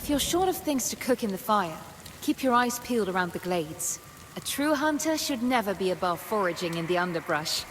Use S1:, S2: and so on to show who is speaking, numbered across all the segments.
S1: If you're short of things to cook in the fire, keep your eyes peeled around the glades. A true hunter should never be above foraging in the underbrush.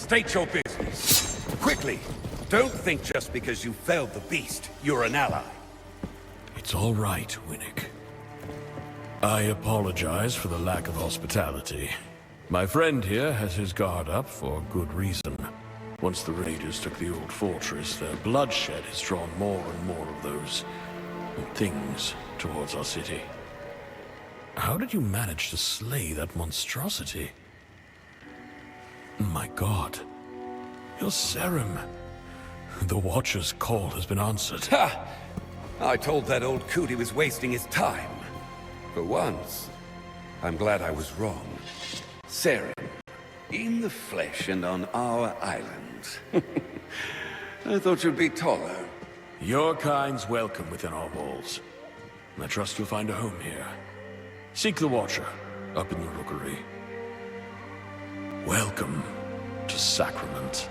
S2: State your business. Quickly. Don't think just because you felled the beast, you're an ally.
S3: It's all right, Winnick. I apologize for the lack of hospitality. My friend here has his guard up for good reason. Once the raiders took the old fortress, their bloodshed has drawn more and more of those things towards our city. How did you manage to slay that monstrosity? My God. You're Serum. The Watcher's call has been answered.
S2: Ha! I told that old coot he was wasting his time. For once, I'm glad I was wrong. Sarah, in the flesh and on our island. I thought you'd be taller.
S3: Your kind's welcome within our walls. I trust you'll find a home here. Seek the Watcher, up in the rookery. Welcome to Sacrament.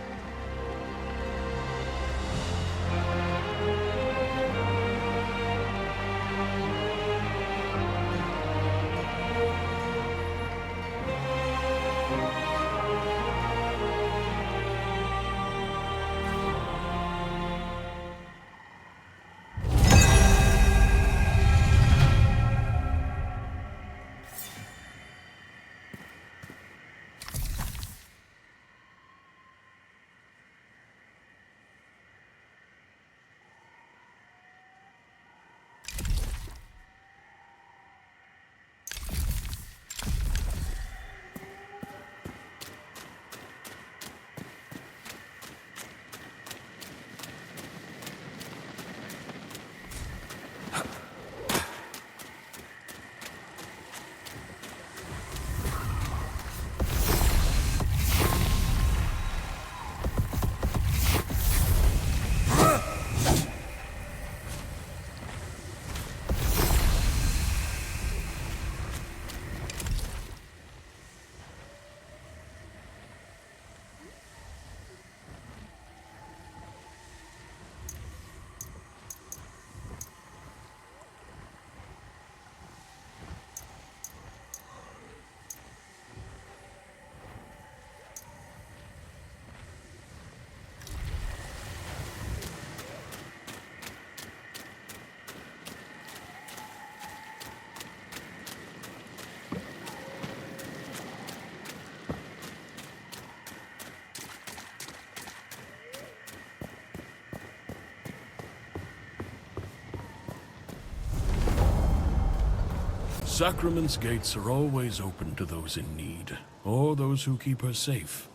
S3: Sacrament's gates are always open to those in need, or those who keep her safe.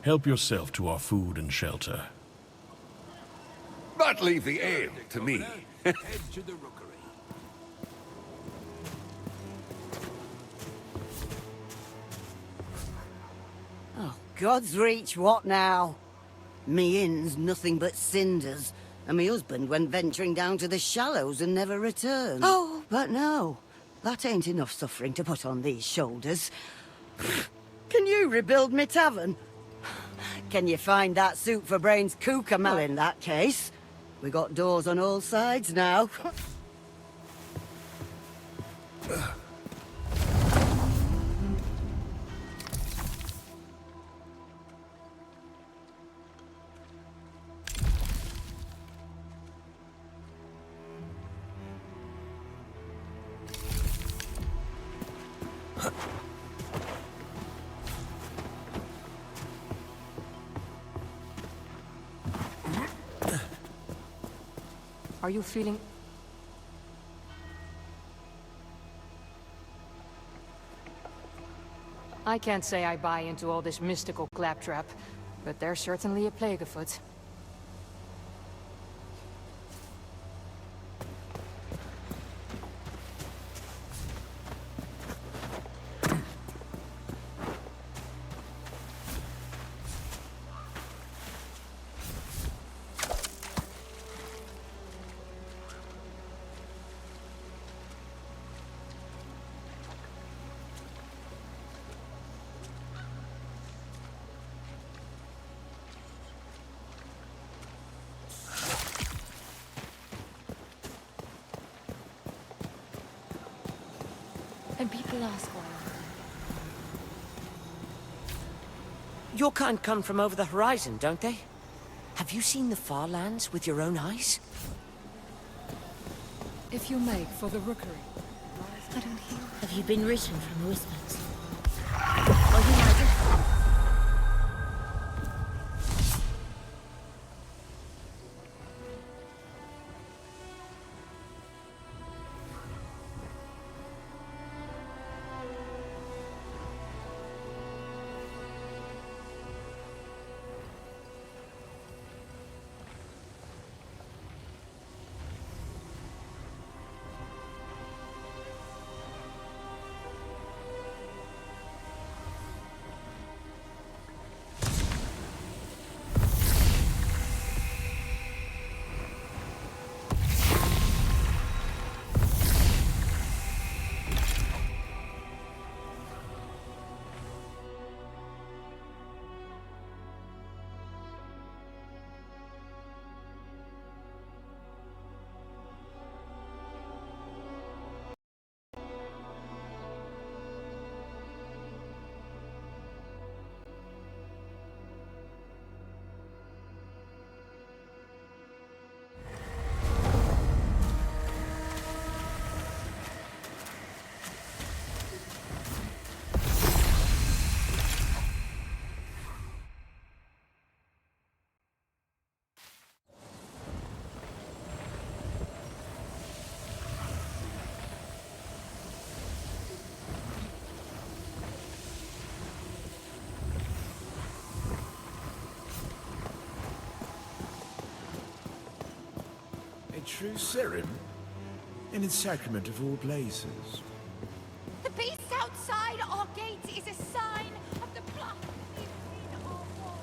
S3: Help yourself to our food and shelter.
S2: But leave the ale to me.
S4: Head to the rookery.
S5: Oh, God's reach, what now? Me inn's nothing but cinders, and me husband went venturing down to the shallows and never returned. Oh, but no, that ain't enough suffering to put on these shoulders. Can you rebuild me tavern? Can you find that soup for brains kookamal in that case? We got doors on all sides now.
S1: Are you feeling... I can't say I buy into all this mystical claptrap, but there's certainly a plague afoot. And people ask why.
S6: Your kind come from over the horizon, don't they? Have you seen the far lands with your own eyes?
S7: If you make for the rookery.
S1: I don't hear.
S8: Have you been written from the whispers? Are you neither?
S4: A true serum? In its sacrament of all places.
S9: The beast outside our gates is a sign of the blood in our walls.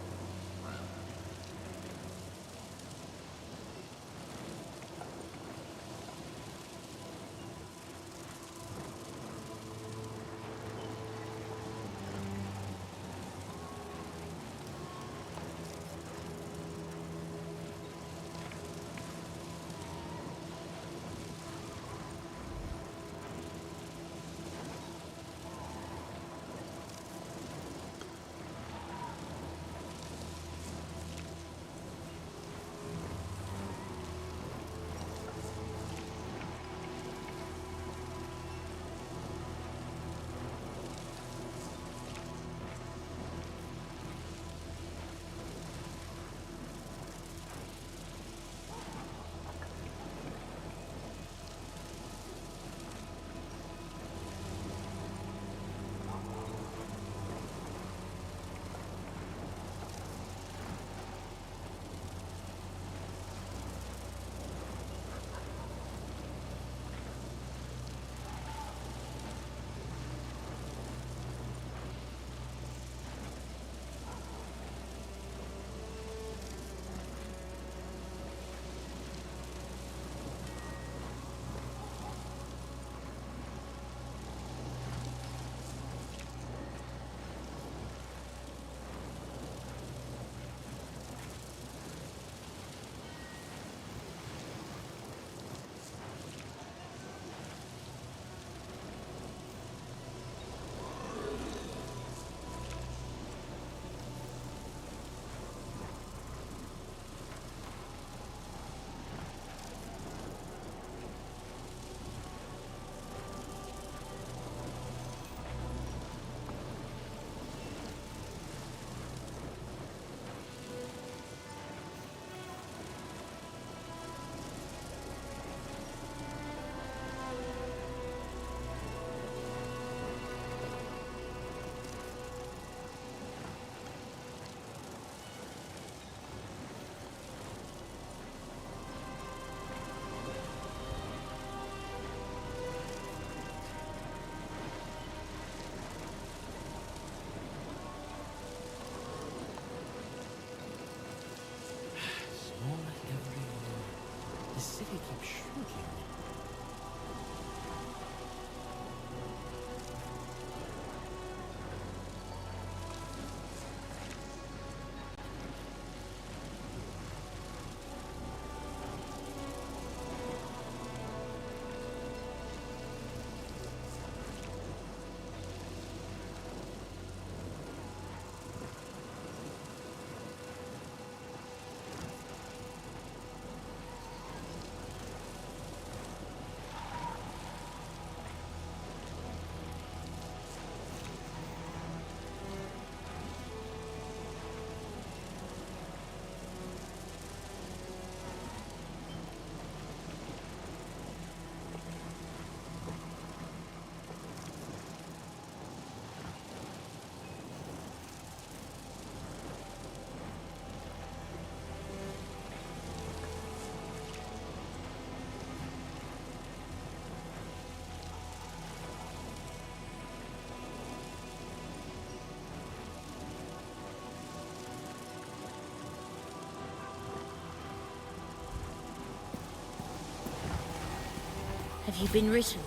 S8: Have you been written?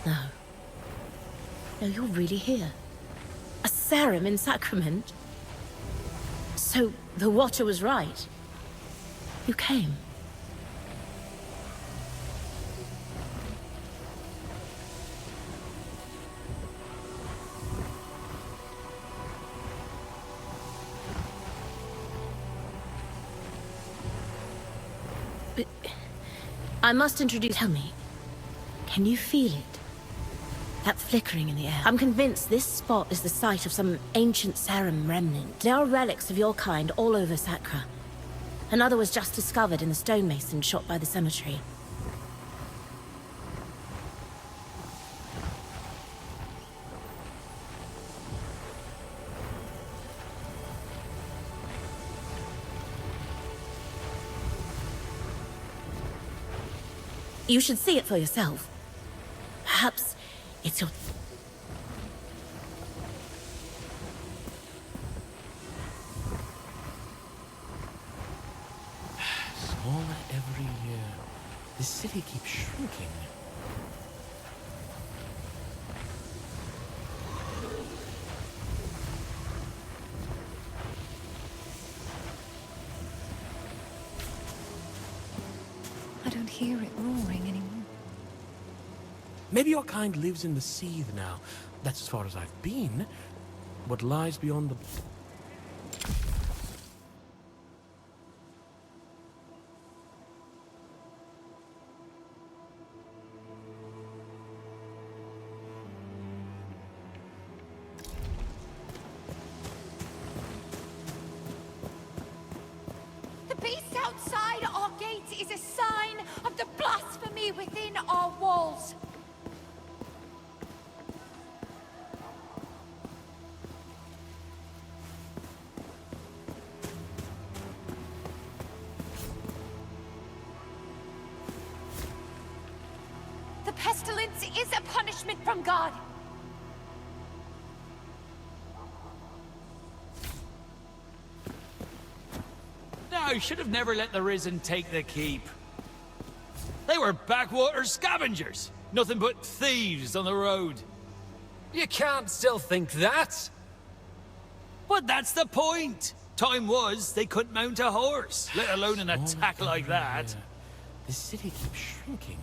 S8: No. No, you're really here. A serum in Sacrament? So, the Watcher was right. You came. But I must introduce. Tell me, can you feel it? That flickering in the air. I'm convinced this spot is the site of some ancient serum remnant. There are relics of your kind all over Sacra. Another was just discovered in the stonemason shot by the cemetery. You should see it for yourself. Perhaps it's your...
S10: Smaller every year. The city keeps shrinking.
S1: I don't hear it roaring anymore.
S10: Maybe your kind lives in the seethe now. That's as far as I've been. What lies beyond the...
S9: The beast outside our gates is a sign of the blasphemy within our walls. The pestilence is a punishment from God.
S11: No, should have never let the Risen take the keep. They were backwater scavengers. Nothing but thieves on the road.
S12: You can't still think that.
S11: But that's the point. Time was they couldn't mount a horse, let alone an attack like that.
S10: The city keeps shrinking.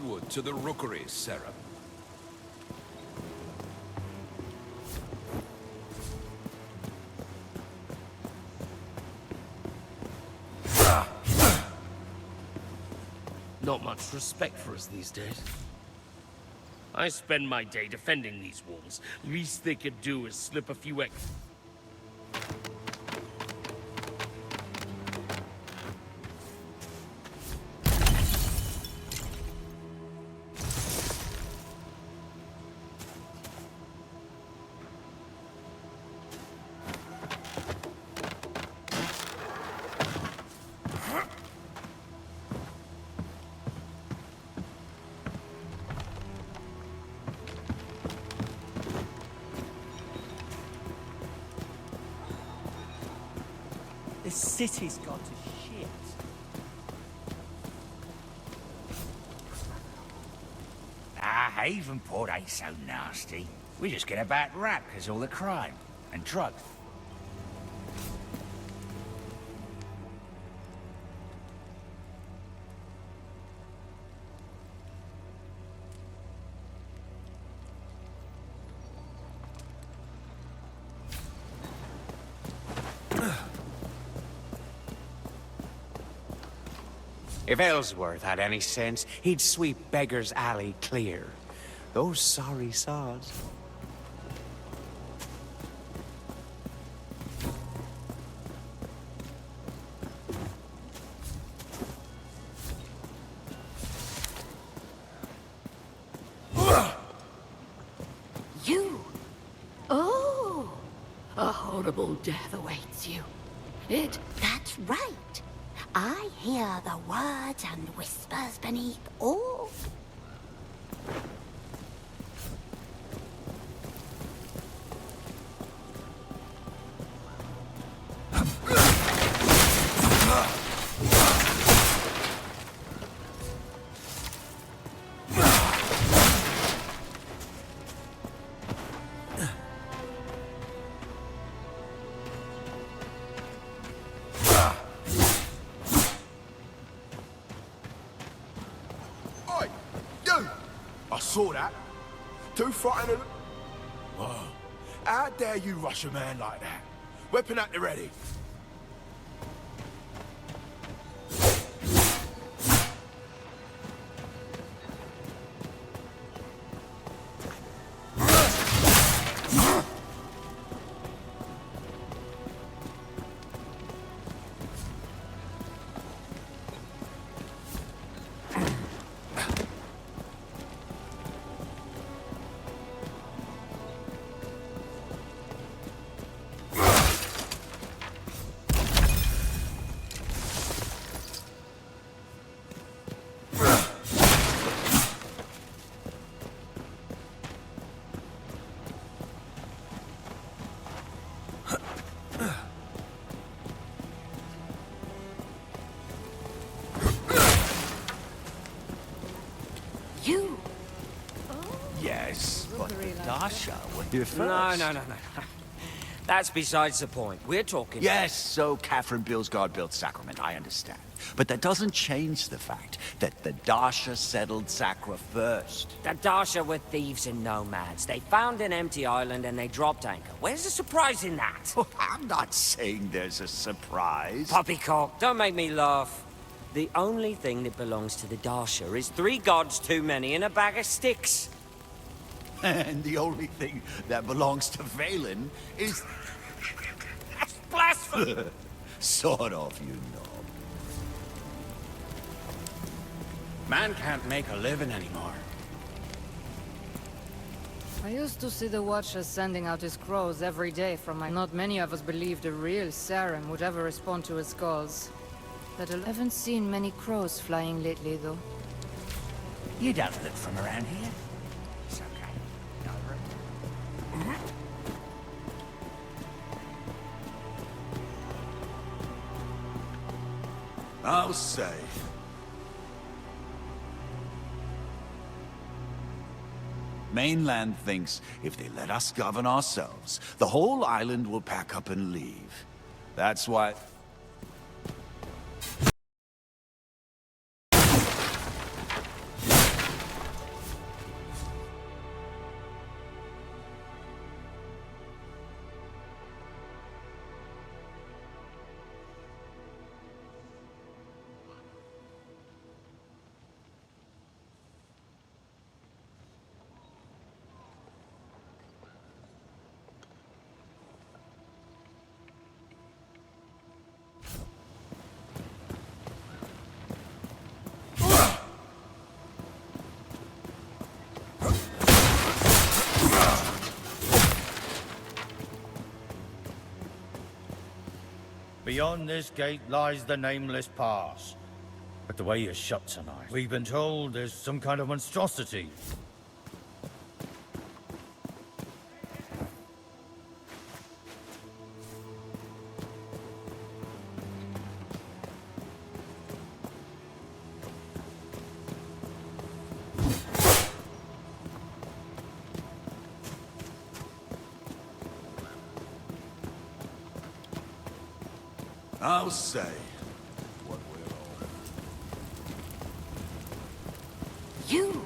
S4: Onward to the rookery, Sarah.
S13: Not much respect for us these days. I spend my day defending these walls. Least they could do is slip a few eggs.
S6: This city's gone to shit.
S14: Havenport ain't so nasty. We just get a bad rap because all the crime and drugs.
S6: If Ellsworth had any sense, he'd sweep Beggar's Alley clear. Those sorry sods.
S15: You? Oh! A horrible death awaits you.
S16: That's right. I hear the words and whispers beneath all.
S4: I saw that. Too frightened. Whoa. How dare you rush a man like that? Weapon at the ready.
S16: You?
S14: Yes, but Dasha would be first.
S6: No. That's besides the point. We're talking...
S14: Yes, so Catherine Billsgard built Sacrament, I understand. But that doesn't change the fact that the Dasha settled Sacra first.
S6: The Dasha were thieves and nomads. They found an empty island and they dropped anchor. Where's the surprise in that?
S14: Oh, I'm not saying there's a surprise.
S6: Poppycock, don't make me laugh. The only thing that belongs to the Dasha is 3 gods too many and a bag of sticks.
S14: And the only thing that belongs to Valen is...
S6: That's blasphemy!
S14: Sort of, you know.
S17: Man can't make a living anymore.
S7: I used to see the Watchers sending out his crows every day from my... Not many of us believed a real Sarim would ever respond to his calls. I haven't seen many crows flying lately, though.
S14: You don't look from around here. It's okay.
S4: I'll say.
S14: Mainland thinks if they let us govern ourselves, the whole island will pack up and leave. That's why...
S18: Beyond this gate lies the Nameless Pass. But the way is shut tonight. We've been told there's some kind of monstrosity.
S4: I'll say.
S15: You!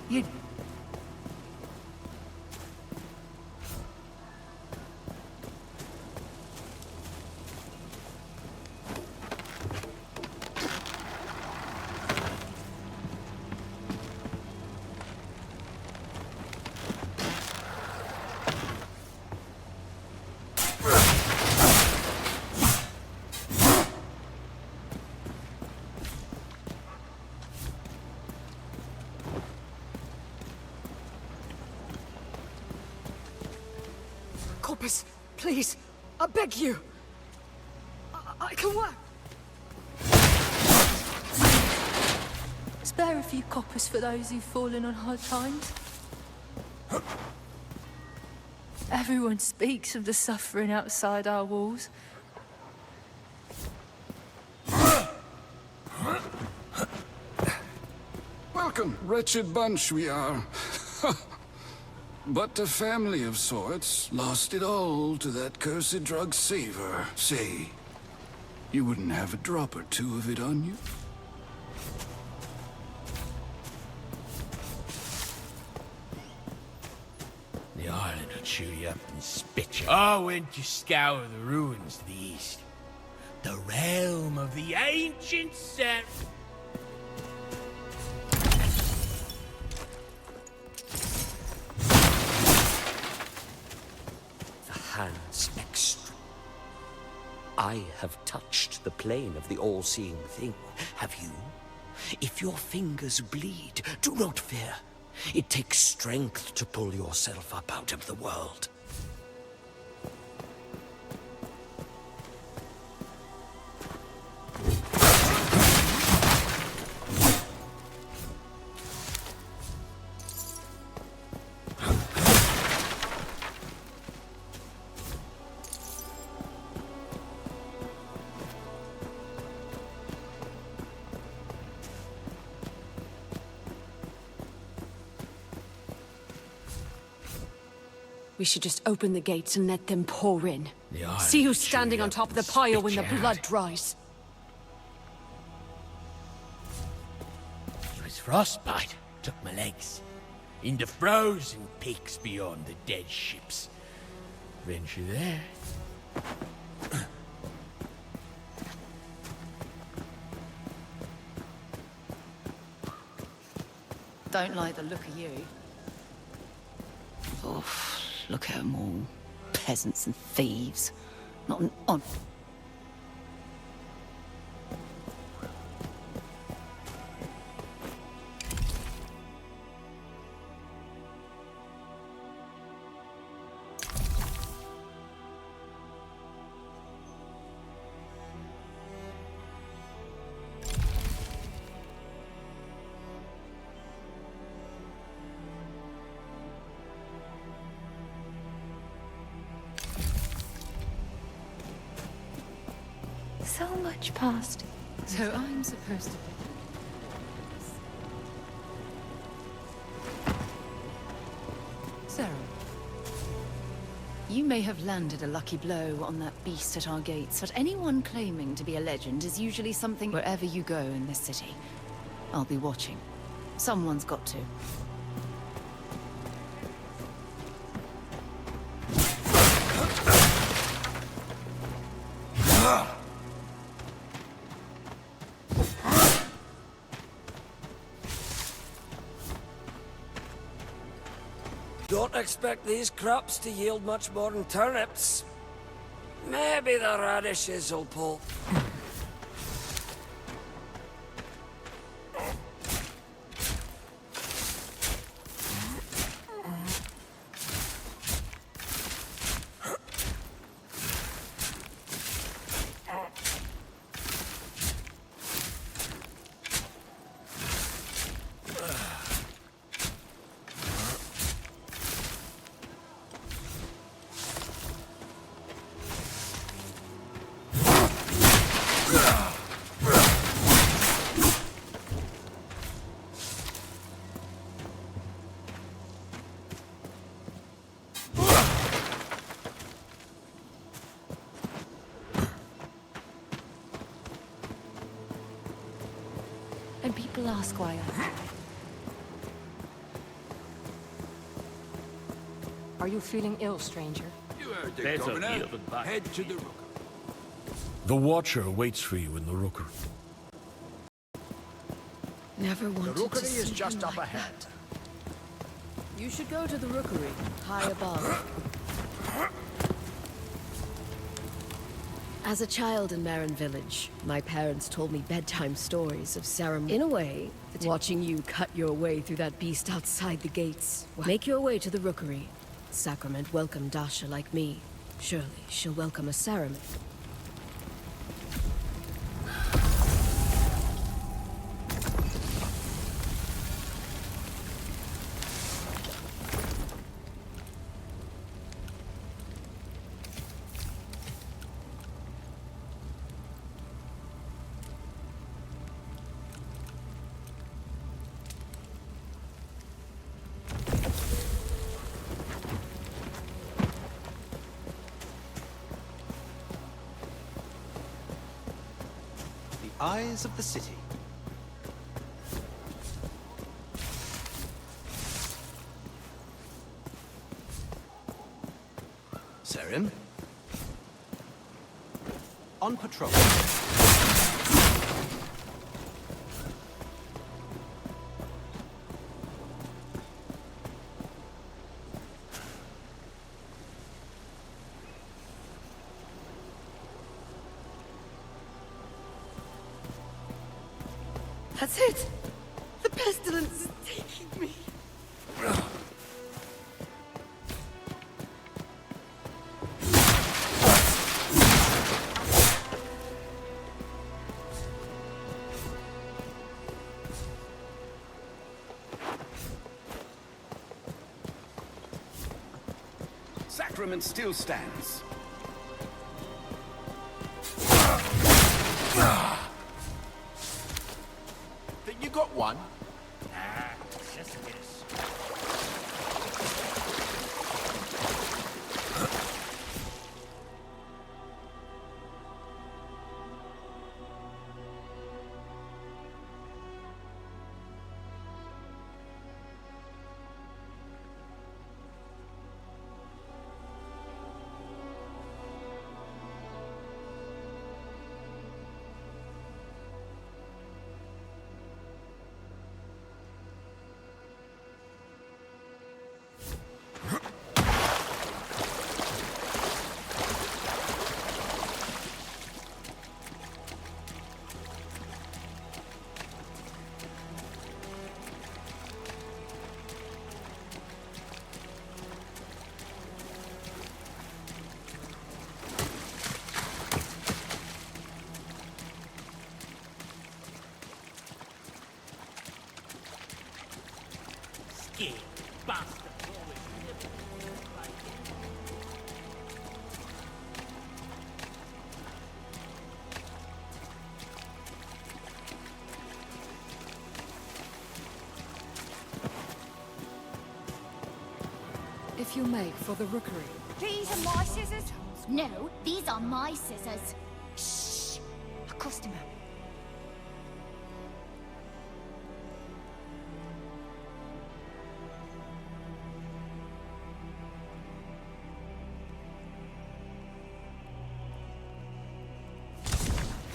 S15: You... Corpus, please, I beg you. I can work.
S19: Spare a few coppers for those who've fallen on hard times. Everyone speaks of the suffering outside our walls.
S20: Welcome, wretched bunch we are. But a family of sorts lost it all to that cursed drug saver. Say, you wouldn't have a drop or two of it on you?
S10: The island will chew you up and spit you. I went to scour the ruins to the east. The realm of the ancient Sarah.
S6: Hands extra. I have touched the plane of the all-seeing thing. Have you? If your fingers bleed, do not fear. It takes strength to pull yourself up out of the world.
S19: We should just open the gates and let them pour in.
S10: The
S19: See who's standing on top of the pile when the blood dries.
S10: It was frostbite. Took my legs. In the frozen peaks beyond the dead ships. Venture there.
S7: Don't like the look of you.
S5: Oh, look at them all. Peasants and thieves. Not an on.
S19: So much past.
S7: So I'm supposed to be... Sarah. You may have landed a lucky blow on that beast at our gates, but anyone claiming to be a legend is usually something wherever you go in this city. I'll be watching. Someone's got to.
S6: Don't expect these crops to yield much more than turnips. Maybe the radishes will pull.
S1: glass, Squire.
S7: Are you feeling ill, stranger?
S20: You heard the
S13: Better
S20: governor.
S13: heal than bad.
S20: Head to the rookery.
S3: The Watcher waits for you in the rookery.
S8: Never wanted
S18: The rookery
S8: to
S18: is
S8: see
S18: just
S8: him
S18: up
S8: like
S18: ahead.
S8: that. You should go to the rookery, high above. As a child in Marin Village, my parents told me bedtime stories of ceremony. In a way, watching you cut your way through that beast outside the gates. Make your way to the rookery. Sacrament welcomed Dasha like me. Surely she'll welcome a Saruman.
S21: Eyes of the city. Serim? On patrol.
S5: That's it! The pestilence is taking me.
S2: Sacrament still stands.
S4: Think you got one?
S13: Ah, just a guess. Scared bastard.
S7: If you make for the rookery.
S9: These are my scissors? No, these are my scissors. Shh! A customer.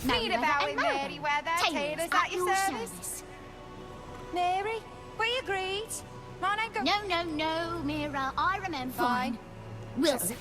S9: Read about it, Mary Weather. Tailors at your service. Mary, we agreed. My name
S16: No, no, no, Mira. I remember.
S9: Fine.
S16: Wilson.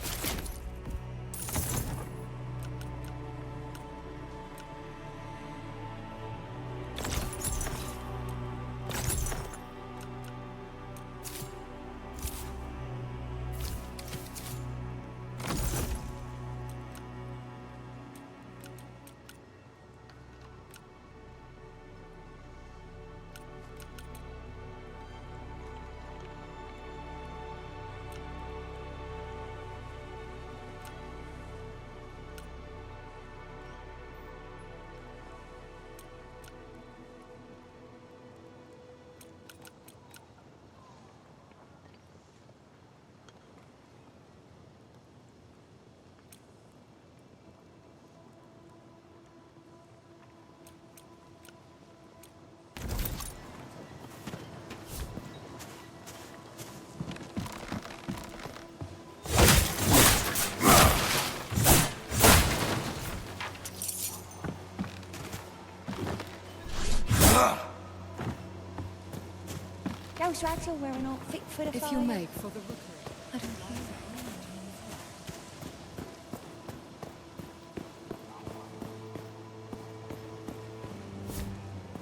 S9: Those rags are wearing all fit for the fire.
S7: If you make for the rookery.
S19: I don't hear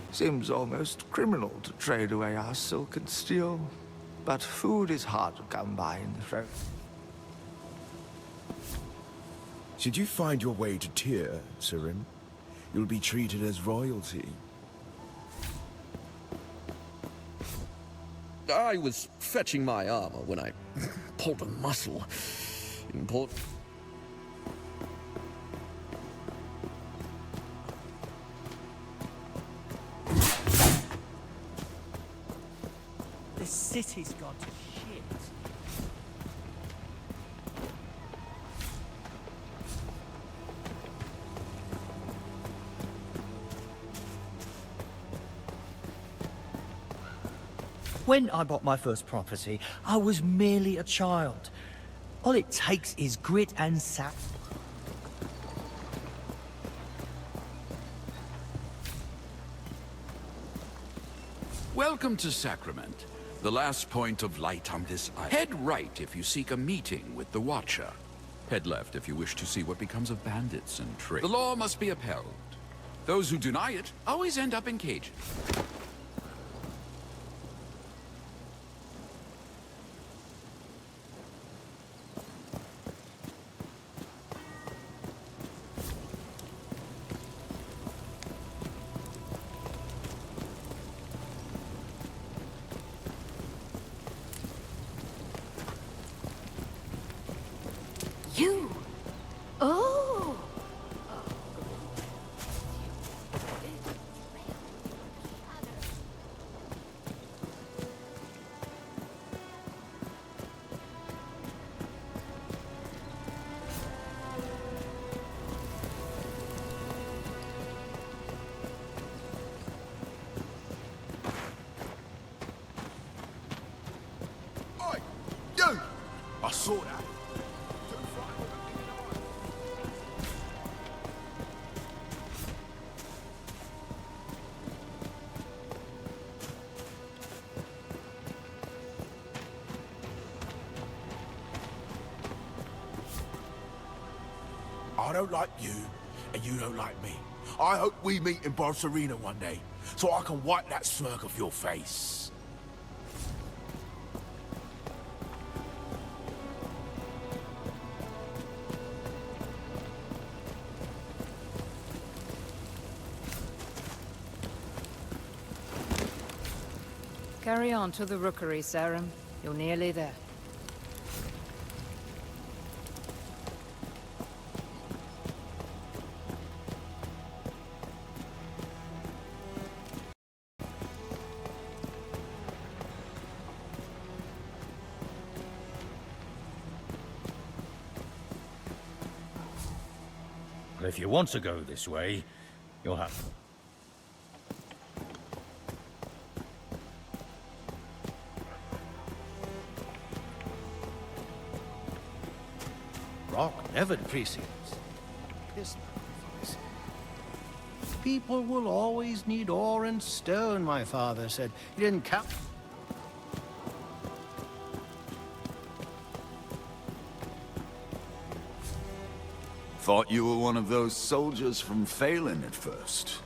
S19: that.
S12: Seems almost criminal to trade away our silk and steel. But food is hard to come by in the throat.
S22: Should you find your way to Tyr, Sirim, you'll be treated as royalty.
S3: I was fetching my armor when I pulled a muscle. Important.
S23: The city's gone to shit. When I bought my first property, I was merely a child. All it takes is grit and sap.
S2: Welcome to Sacrament, the last point of light on this island. Head right if you seek a meeting with the Watcher. Head left if you wish to see what becomes of bandits and traitors. The law must be upheld. Those who deny it always end up in cages.
S9: You? Oh!
S4: Oi! You! I saw that. I don't like you, and you don't like me. I hope we meet in Barcelona one day, so I can wipe that smirk off your face.
S7: Carry on to the rookery, Sarum. You're nearly there.
S18: But if you want to go this way, you'll have to.
S24: Rock never depreciates. This sacrifice. People will always need ore and stone, my father said. He didn't count.
S14: Thought you were one of those soldiers from Phelan at first.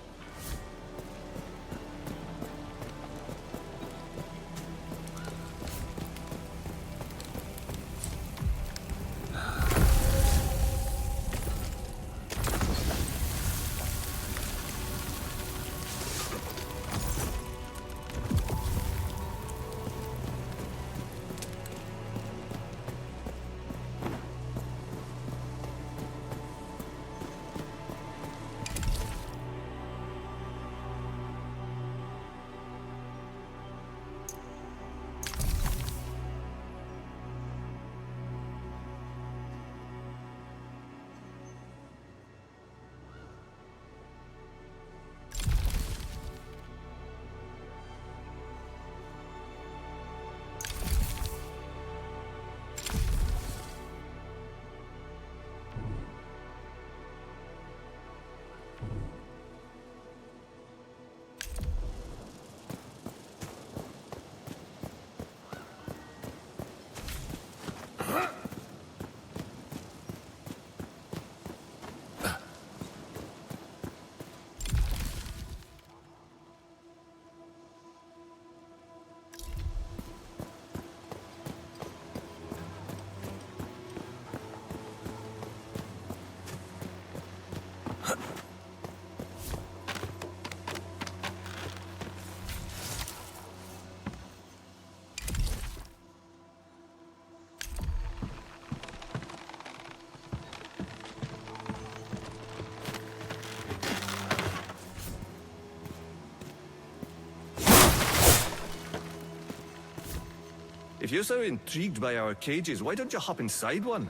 S12: If you're so intrigued by our cages, why don't you hop inside one?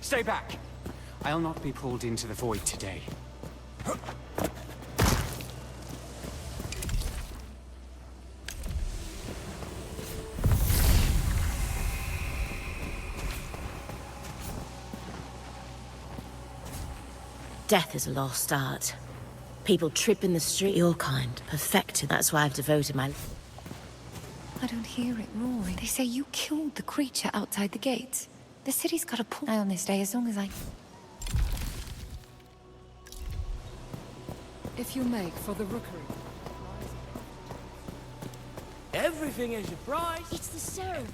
S21: Stay back! I'll not be pulled into the void today.
S8: Death is a lost art. People trip in the street, your kind, perfected. That's why I've devoted my...
S1: I don't hear it roaring. They say you killed the creature outside the gates. The city's got a pull on this day as long as I...
S7: If you make for the rookery.
S10: Everything is a prize.
S11: It's the serum.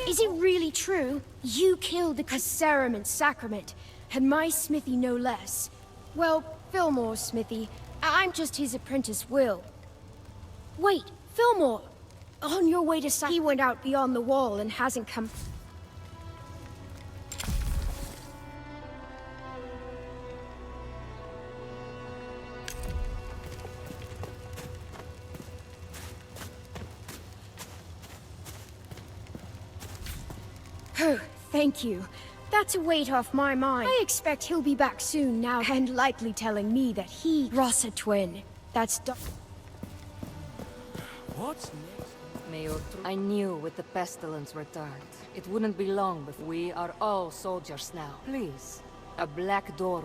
S11: Is it really true? You killed the serum and sacrament, and my smithy no less. Well, Fillmore's smithy. I'm just his apprentice, Will. Wait, Fillmore! On your way to he went out beyond the wall and hasn't come... Oh, thank you. That's a weight off my mind. I expect he'll be back soon now, and likely telling me that he... Rossa twin. That's...
S7: What's next? I knew with the pestilence returned, it wouldn't be long before we are all soldiers now. Please, a black door.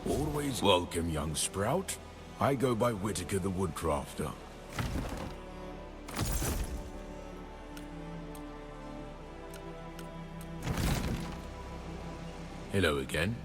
S22: Always welcome, young sprout. I go by Whitaker the Woodcrafter. Hello again.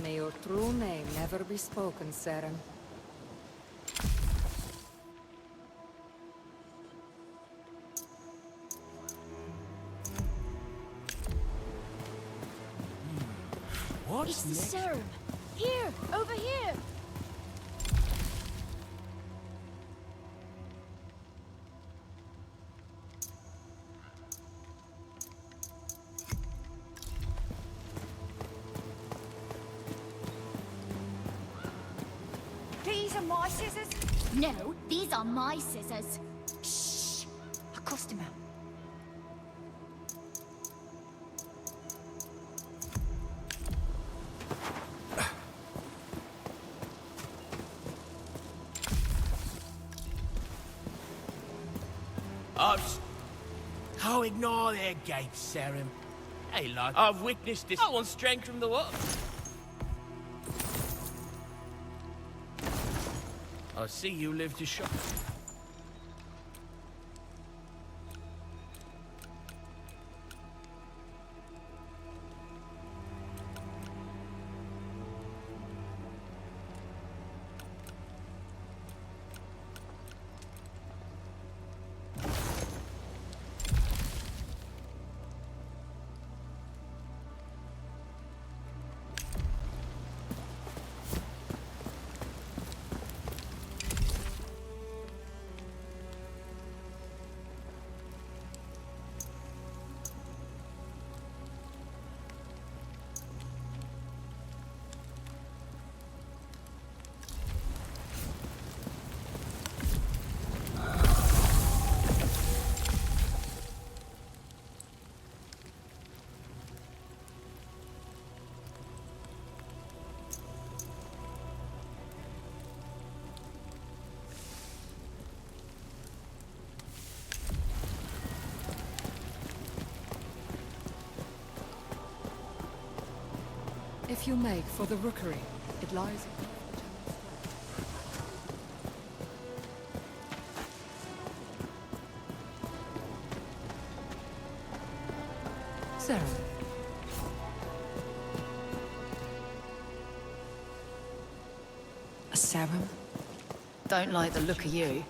S7: May your true name never be spoken, Seren.
S10: What's
S11: It's the
S10: next?
S11: serum. Here, over here.
S9: These are my scissors.
S6: No, these are my scissors.
S9: Shh. I cussed him out.
S10: Oh, ignore their gates, Serum. Hey, lad, I've witnessed this. I want strength from the what? I see you live to show.
S7: If you make for the rookery, it lies... Sarah.
S1: A serum? Don't like the look of you.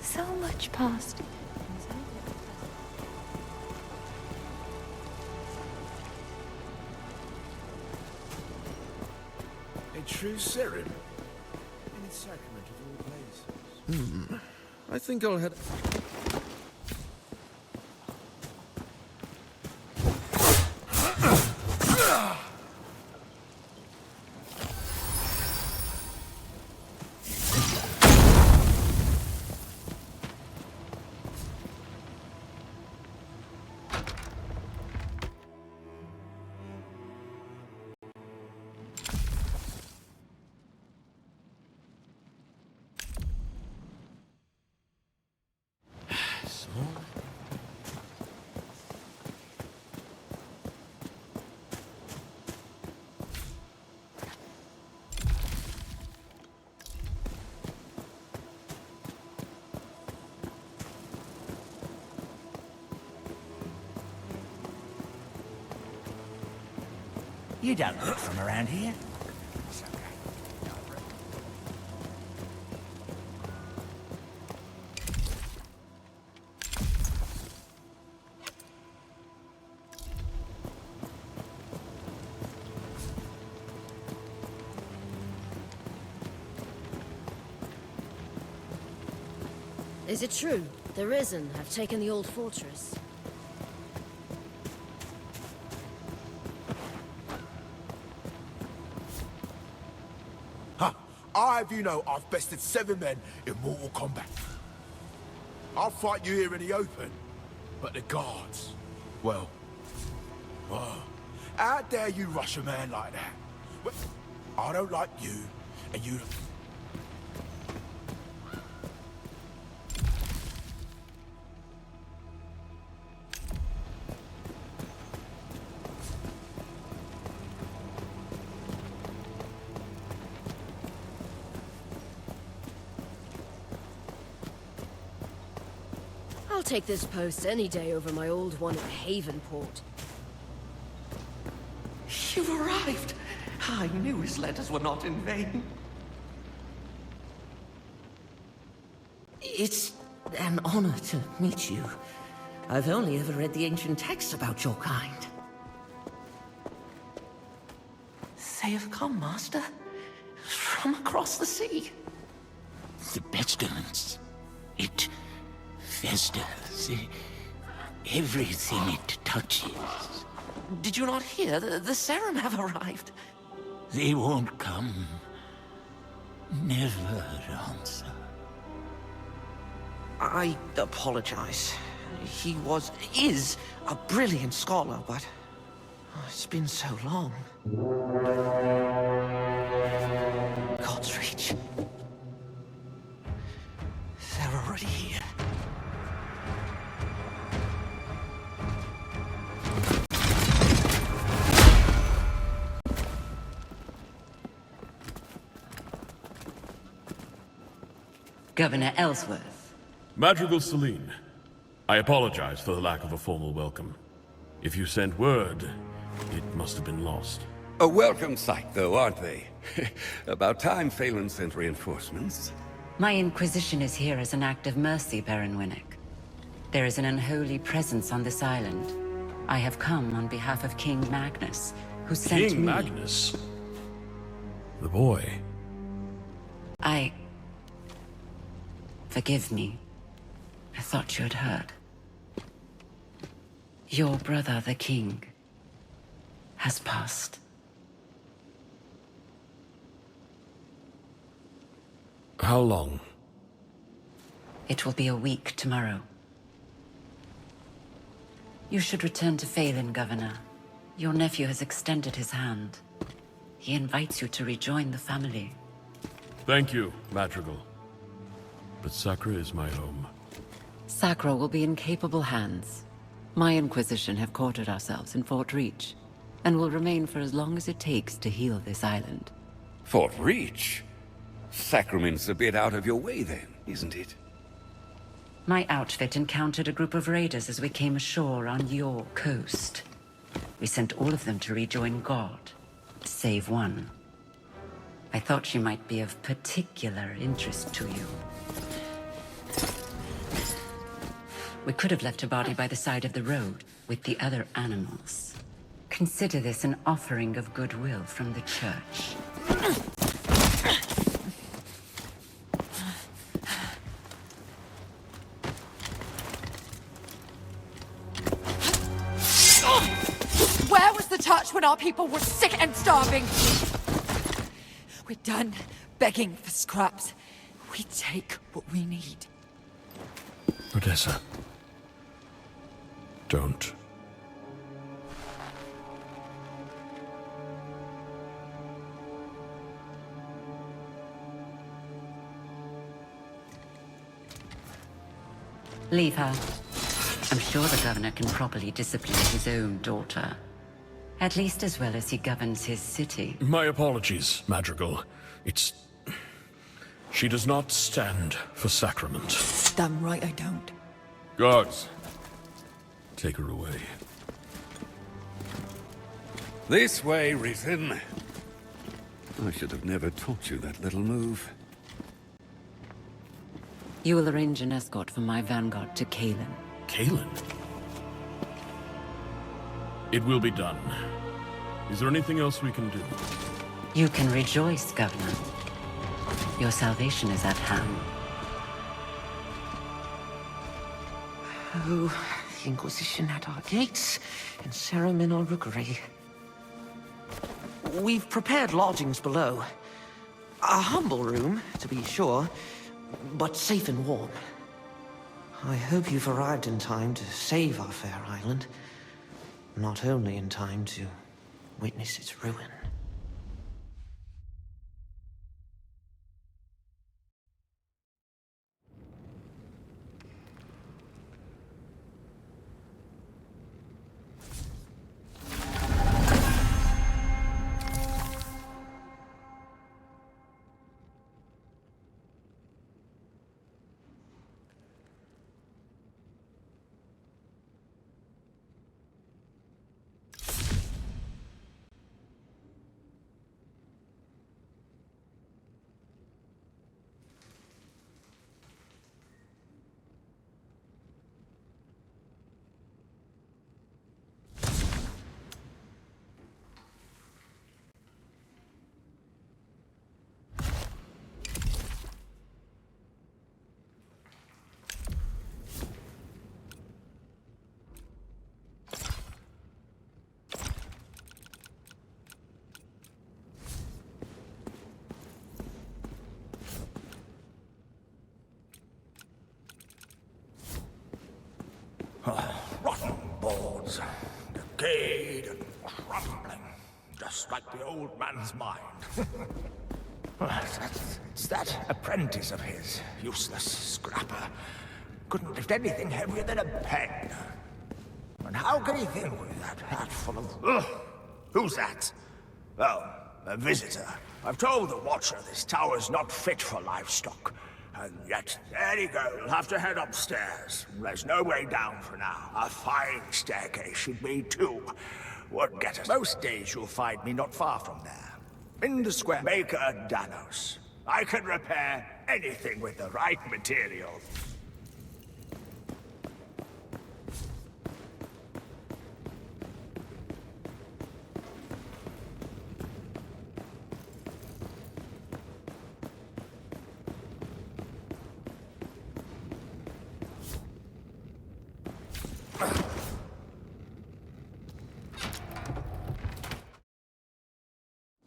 S19: So much past.
S22: A true serum? In its sacrament of all I think I'll head...
S14: You don't look from around here.
S8: Is it true? The Risen have taken the old fortress.
S4: I have you know I've bested 7 men in Mortal Kombat. I'll fight you here in the open, but the guards, well, how dare you rush a man like that? Well, I don't like you, and you...
S8: I'll take this post any day over my old one at Havenport.
S5: You've arrived! I knew his letters were not in vain. It's an honor to meet you. I've only ever read the ancient texts about your kind. They have come, Master. From across the sea.
S15: The pestilence. It festers. Everything it touches.
S5: Did you not hear? The Serum have arrived.
S15: They won't come. Never answer.
S5: I apologize. He is a brilliant scholar, but it's been so long. God's Reach. They're already here.
S17: Governor Ellsworth.
S3: Madrigal Celine, I apologize for the lack of a formal welcome. If you sent word, it must have been lost.
S2: A welcome sight, though, aren't they? About time Phelan sent reinforcements.
S17: My Inquisition is here as an act of mercy, Baron Winnick. There is an unholy presence on this island. I have come on behalf of King Magnus, who sent me...
S3: King Magnus? The boy.
S17: Forgive me. I thought you had heard. Your brother, the king, has passed.
S3: How long?
S17: It will be a week tomorrow. You should return to Phelan, Governor. Your nephew has extended his hand. He invites you to rejoin the family.
S3: Thank you, Madrigal. But Sacra is my home.
S17: Sacra will be in capable hands. My Inquisition have quartered ourselves in Fort Reach, and will remain for as long as it takes to heal this island.
S2: Fort Reach? Sacrament's a bit out of your way then, isn't it?
S17: My outfit encountered a group of raiders as we came ashore on your coast. We sent all of them to rejoin God, save one. I thought she might be of particular interest to you. We could have left her body by the side of the road with the other animals. Consider this an offering of goodwill from the church.
S9: touch when our people were sick and starving. We're done begging for scraps. We take what we need.
S3: Odessa. Don't.
S17: Leave her. I'm sure the governor can properly discipline his own daughter. At least as well as he governs his city.
S3: My apologies, Madrigal. It's... She does not stand for sacrament.
S9: Damn right I don't.
S3: Guards, take her away.
S2: This way, Risen. I should have never taught you that little move.
S17: You will arrange an escort for my vanguard to Kalen.
S3: Kalen? It will be done. Is there anything else we can do?
S17: You can rejoice, Governor. Your salvation is at hand.
S5: Oh, the Inquisition at our gates, and Sarum in our rookery. We've prepared lodgings below. A humble room, to be sure, but safe and warm. I hope you've arrived in time to save our fair island. Not only in time to witness its ruin.
S4: Rotten boards, decayed and crumbling, just like the old man's mind. It's that apprentice of his, useless scrapper. Couldn't lift anything heavier than a pen. And how can he think with that hat full of... Ugh! Who's that? Oh, a visitor. I've told the Watcher this tower's not fit for livestock. And yet, there you go. You'll have to head upstairs. There's no way down for now. A fine staircase should be, too. Would get us. Most days you'll find me not far from there. In the square. Maker Danos. I can repair anything with the right material.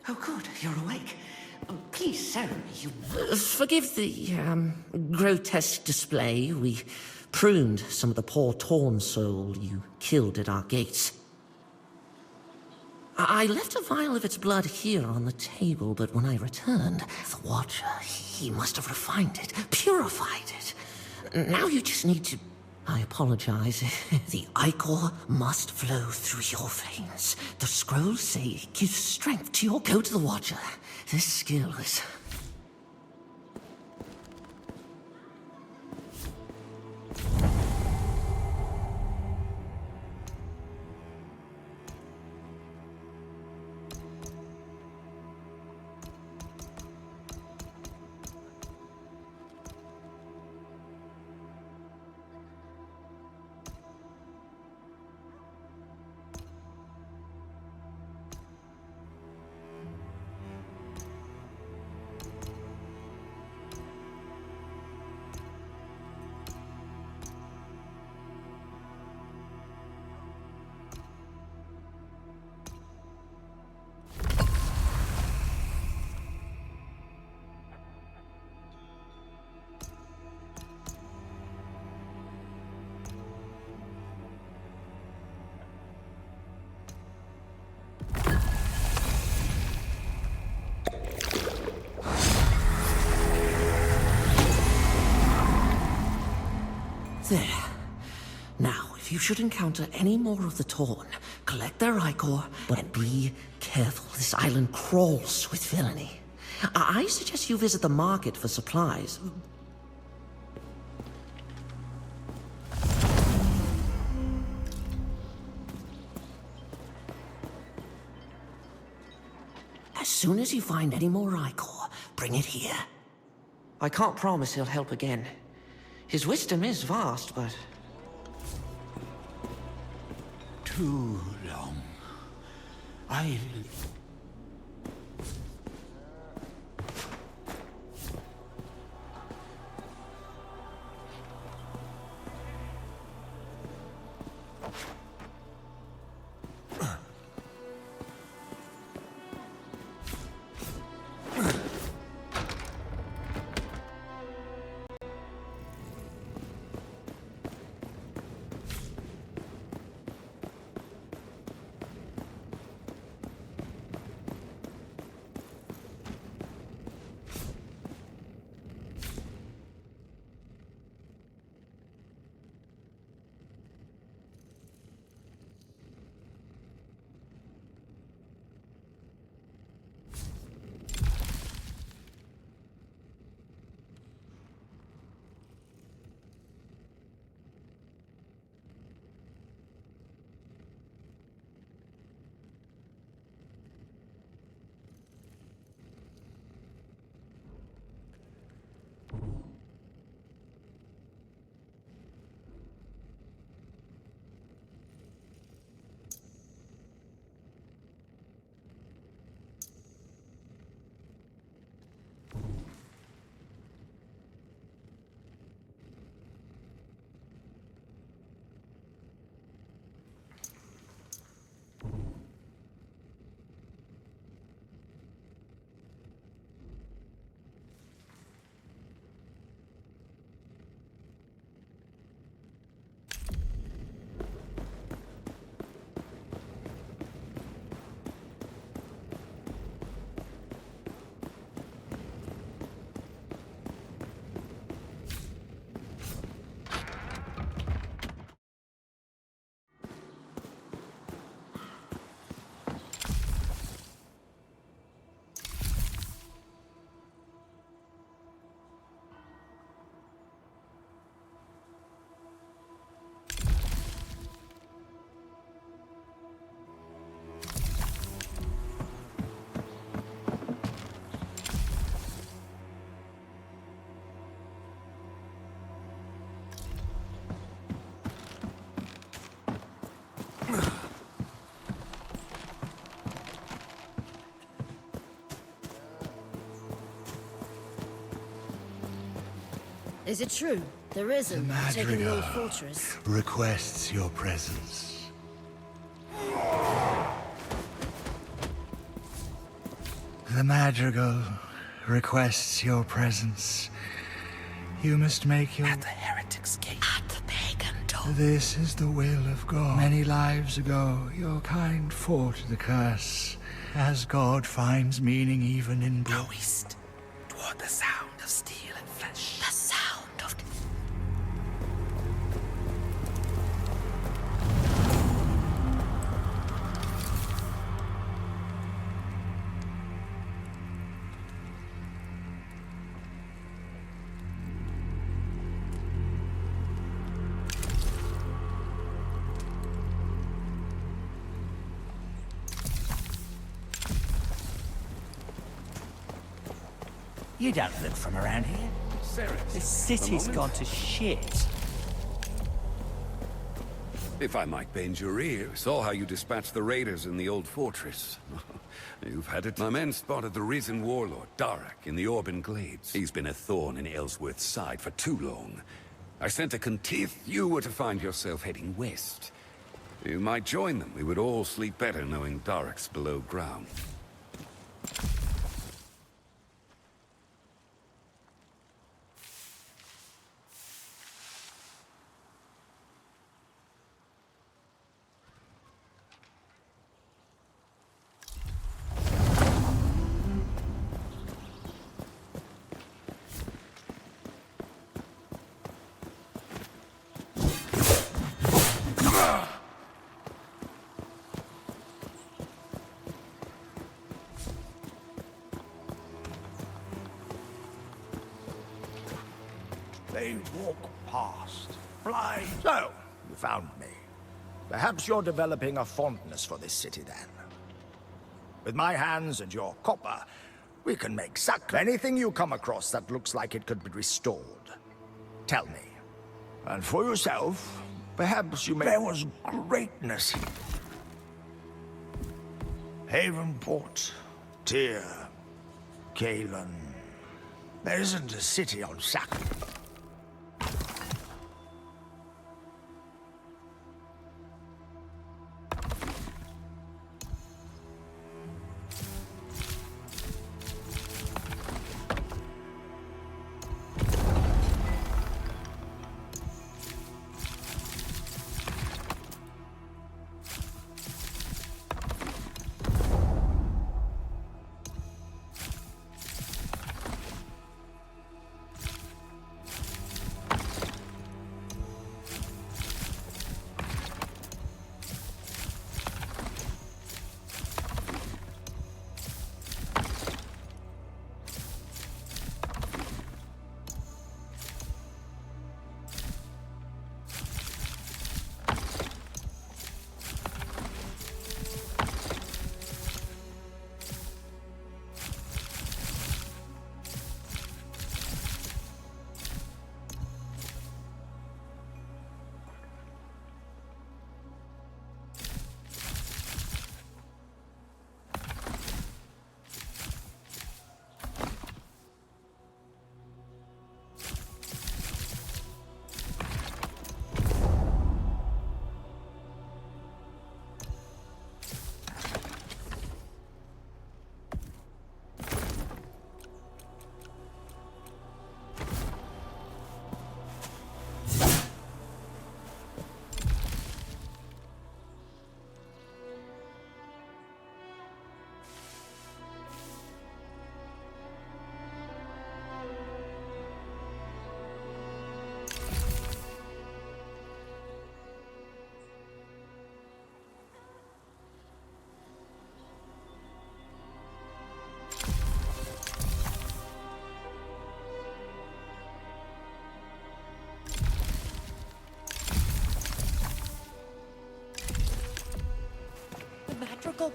S5: Oh, good. You're awake. Please, Sarah, you... forgive the, grotesque display. We pruned some of the poor torn soul you killed at our gates. I left a vial of its blood here on the table, but when I returned, the Watcher, he must have refined it, purified it. Now you just need to... I apologize. The ichor must flow through your veins. The scrolls say it gives strength to your... Go to the Watcher. This skill is... There. Now, if you should encounter any more of the Torn, collect their ichor, but be careful. This island crawls with villainy. I suggest you visit the market for supplies. As soon as you find any more ichor, bring it here. I can't promise he'll help again. His wisdom is vast, but...
S15: Too long. I'll...
S8: Is it true? There isn't taking the old fortress.
S15: Requests your presence. The Madrigal requests your presence. You must make your...
S10: At the heretic's gate.
S8: At the pagan door.
S15: This is the will of God. Many lives ago, your kind fought the curse. As God finds meaning even in blood.
S10: Go east, toward the sound of steel and flesh.
S8: The sound of...
S10: You don't look from around here. The city's gone to shit.
S2: If I might bend your ear, saw how you dispatched the raiders in the old fortress. You've had it. My men spotted the risen warlord, Darak, in the Orban Glades. He's been a thorn in Ellsworth's side for too long. I sent a Contith. You were to find yourself heading west. You might join them. We would all sleep better knowing Darak's below ground.
S4: They walk past, blind. So, you found me. Perhaps you're developing a fondness for this city, then. With my hands and your copper, we can make anything you come across that looks like it could be restored. Tell me. And for yourself, perhaps you may... There was greatness here. Havenport, Tyr, Kalen. There isn't a city on Sacrament.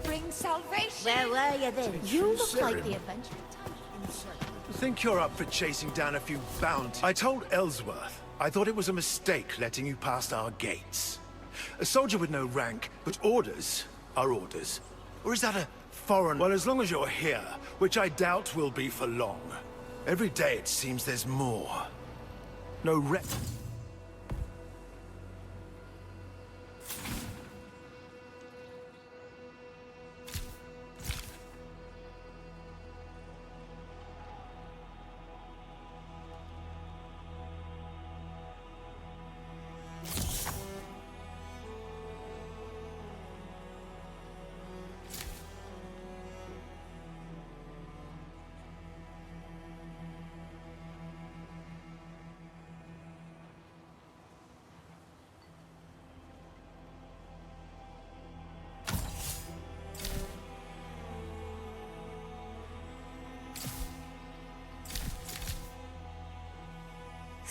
S6: Bring salvation.
S8: Where were you then?
S6: You look like the adventure.
S13: I think you're up for chasing down a few bounties. I told Ellsworth I thought it was a mistake letting you past our gates. A soldier with no rank, but orders are orders. Or is that a foreign... Well, as long as you're here, which I doubt will be for long. Every day it seems there's more. No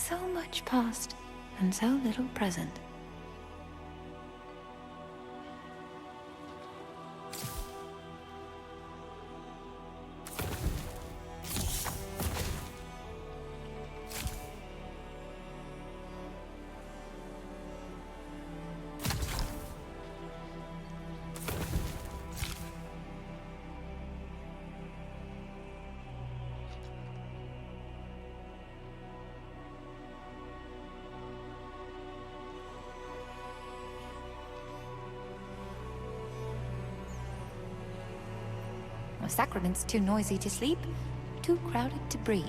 S16: So much past, and so little present. Sacrament's too noisy to sleep, too crowded to breathe.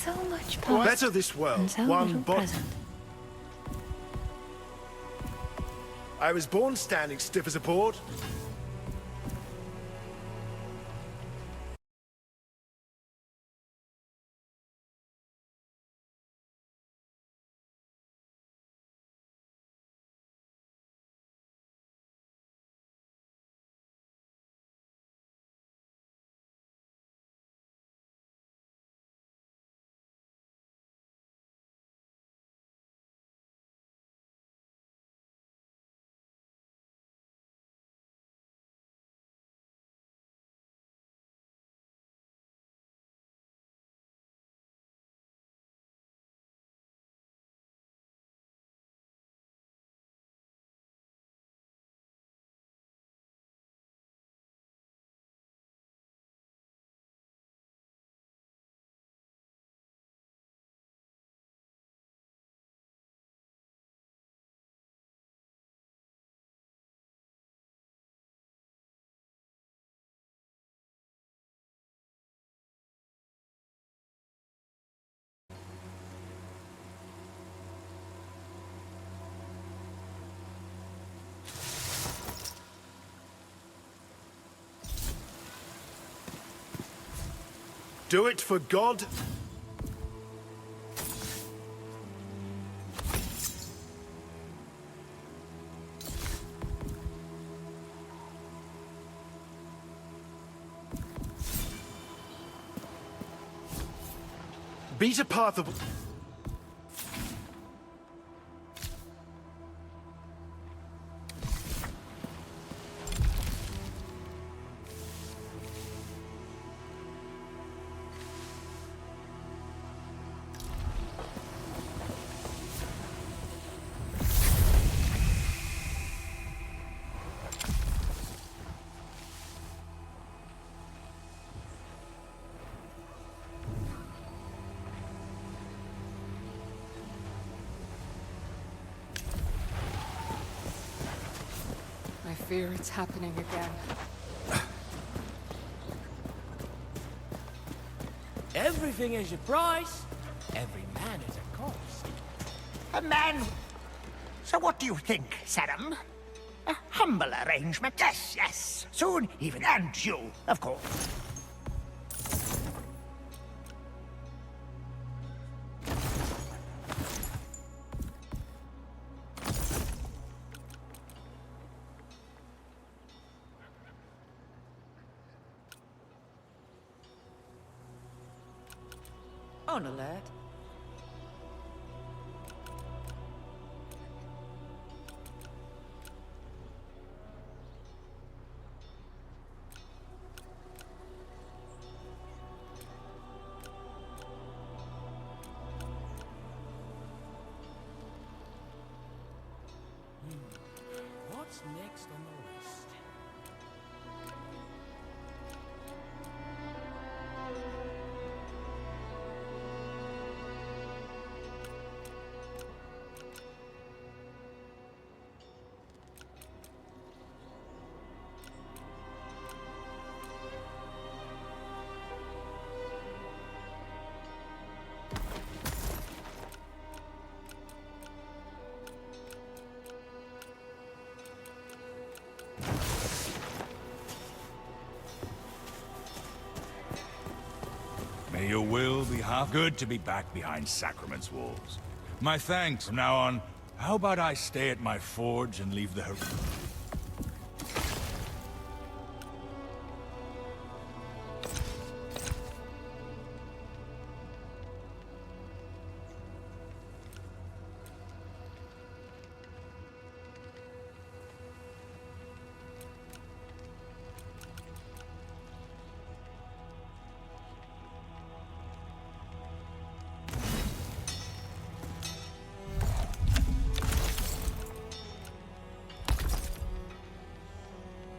S19: So much past.
S13: Better this world,
S19: and so
S13: one
S19: little
S13: body.
S19: present.
S13: I was born standing stiff as a board. Do it for God. Beat a path of...
S7: I fear it's happening again.
S10: Everything has a price. Every man has a cost.
S4: A man... So what do you think, Sarum? A humble arrangement, yes, yes. Soon, even and you, of course.
S17: On alert.
S10: What's next on the list?
S18: May your will be half good to be back behind Sacrament's walls. My thanks from now on. How about I stay at my forge and leave the...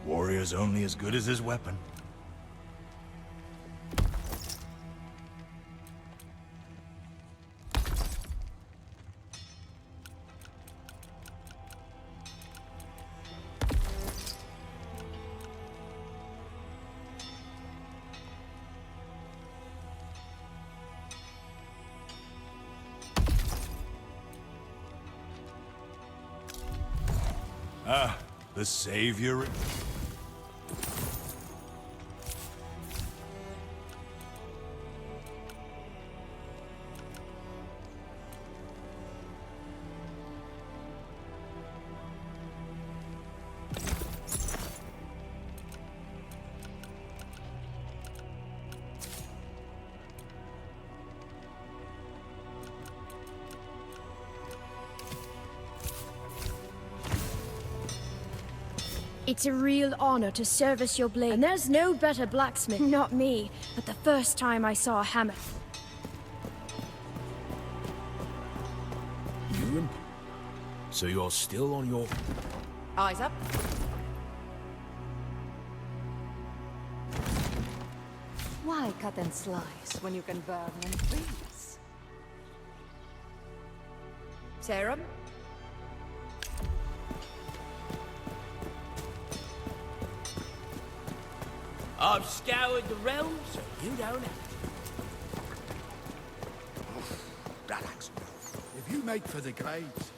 S18: Warrior's only as good as his weapon. Ah, the savior.
S11: It's a real honor to service your blade. And there's no better blacksmith, not me, but the first time I saw a hammer.
S22: You? So you're still on your...
S9: Eyes up.
S1: Why cut and slice when you can burn and freeze?
S9: Serum.
S10: I've scoured the realm, so you don't have to.
S4: Relax.
S15: If you make for the glades...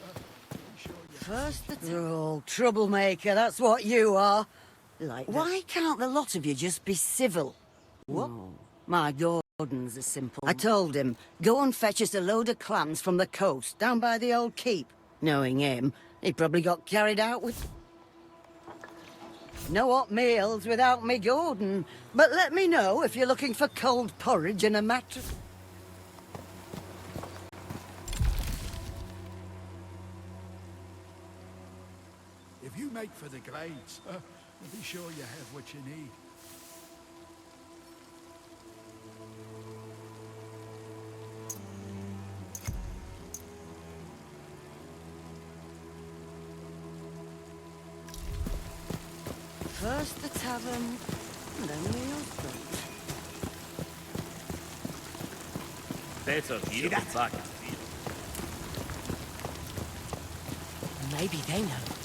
S12: First the troublemaker, that's what you are. Why can't the lot of you just be civil? What? My Gordon's is simple. I told him, go and fetch us a load of clams from the coast, down by the old keep. Knowing him, he probably got carried out with... No hot meals without me Gordon, but let me know if you're looking for cold porridge and a mattress.
S15: If you make for the glades, be sure you have what you need.
S12: First the tavern, then the husband.
S20: Better feel the back.
S8: Maybe they know.